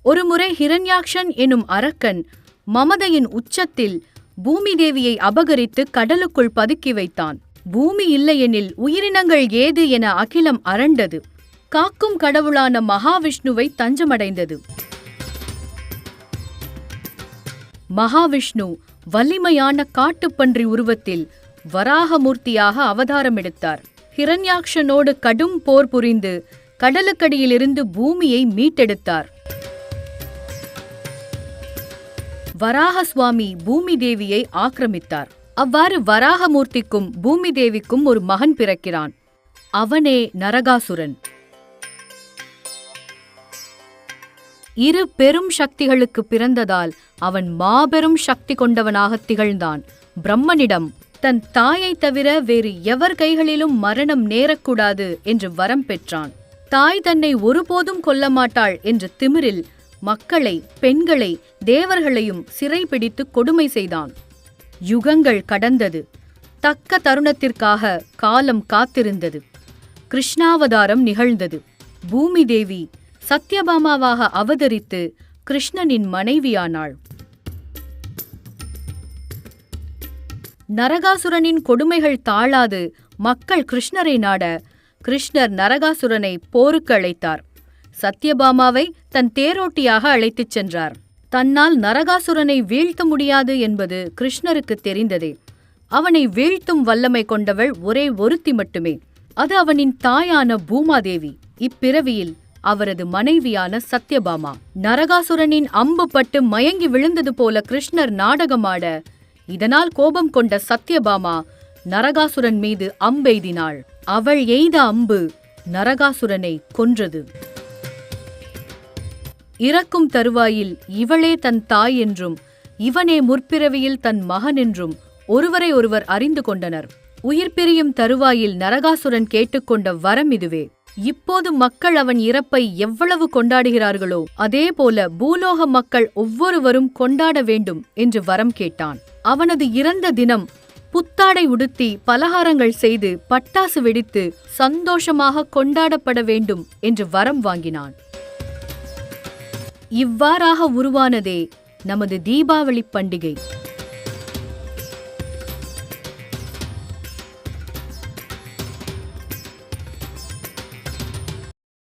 ஒருமுறை ஹிரண்யாக்ஷன் எனும் அரக்கன் மமதையின் உச்சத்தில் பூமி தேவியை அபகரித்து கடலுக்குள் பதுக்கி வைத்தான். பூமி இல்லையெனில் உயிரினங்கள் ஏது என அகிலம் அரண்டது. காக்கும் கடவுளான மகாவிஷ்ணுவை தஞ்சமடைந்தது. மகாவிஷ்ணு வலிமையான காட்டுப்பன்றி உருவத்தில் வராகமூர்த்தியாக அவதாரம் எடுத்தார். ஹிரண்யாக்ஷனோடு கடும் போர் புரிந்து கடலுக்கடியிலிருந்து பூமியை மீட்டெடுத்தார். வராகசுவாமி பூமி தேவியை ஆக்கிரமித்தார். அவ்வாறு வராகமூர்த்திக்கும் பூமி தேவிக்கும் ஒரு மகன் பிறக்கிறான். அவனே நரகாசுரன். இரு பெரும் சக்திகளுக்கு பிறந்ததால் அவன் மாபெரும் சக்தி கொண்டவனாக திகழ்ந்தான். பிரம்மனிடம் தன் தாயை தவிர வேறு எவர் கைகளிலும் மரணம் நேரக்கூடாது என்று வரம் பெற்றான். தாய் தன்னை ஒருபோதும் கொல்ல மாட்டாள் என்ற திமிரில் மக்களை, பெண்களை, தேவர்களையும் சிறைபிடித்து கொடுமை செய்தான். யுகங்கள் கடந்தது. தக்க தருணத்திற்காக காலம் காத்திருந்தது. கிருஷ்ணாவதாரம் நிகழ்ந்தது. பூமி தேவி சத்யபாமாவாக அவதரித்து கிருஷ்ணனின் மனைவியானாள். நரகாசுரனின் கொடுமைகள் தாழாது மக்கள் கிருஷ்ணரை நாட கிருஷ்ணர் நரகாசுரனை போருக்கு அழைத்தார். சத்யபாமாவை தன் தேரோட்டியாக அழைத்துச் சென்றார். தன்னால் நரகாசுரனை வீழ்த்த முடியாது என்பது கிருஷ்ணருக்கு தெரிந்ததே. அவனை வீழ்த்தும் வல்லமை கொண்டவள் ஒரே ஒருத்தி மட்டுமே. அது அவனின் தாயான பூமாதேவி. இப்பிறவியில் அவரது மனைவியான சத்யபாமா. நரகாசுரனின் அம்பு பட்டு மயங்கி விழுந்தது போல கிருஷ்ணர் நாடகமாட, இதனால் கோபம் கொண்ட சத்யபாமா நரகாசுரன் மீது அம்பெய்தினாள். அவள் எய்த அம்பு நரகாசுரனை கொன்றது. இறக்கும் தருவாயில் இவளே தன் தாய் என்றும் இவனே முற்பிறவியில் தன் மகன் என்றும் ஒருவரை ஒருவர் அறிந்து கொண்டனர். உயிர் பிரியும் தருவாயில் நரகாசுரன் கேட்டுக்கொண்ட வரம் இதுவே. இப்போது மக்கள் அவன் இறப்பை எவ்வளவு கொண்டாடுகிறார்களோ அதேபோல பூலோக மக்கள் ஒவ்வொருவரும் கொண்டாட வேண்டும் என்று வரம் கேட்டான். அவனது இறந்த தினம் புத்தாடை உடுத்தி பலகாரங்கள் செய்து பட்டாசு வெடித்து சந்தோஷமாக கொண்டாடப்பட வேண்டும் என்று வரம் வாங்கினான். இவ்வாறாக உருவானதே நமது தீபாவளி பண்டிகை.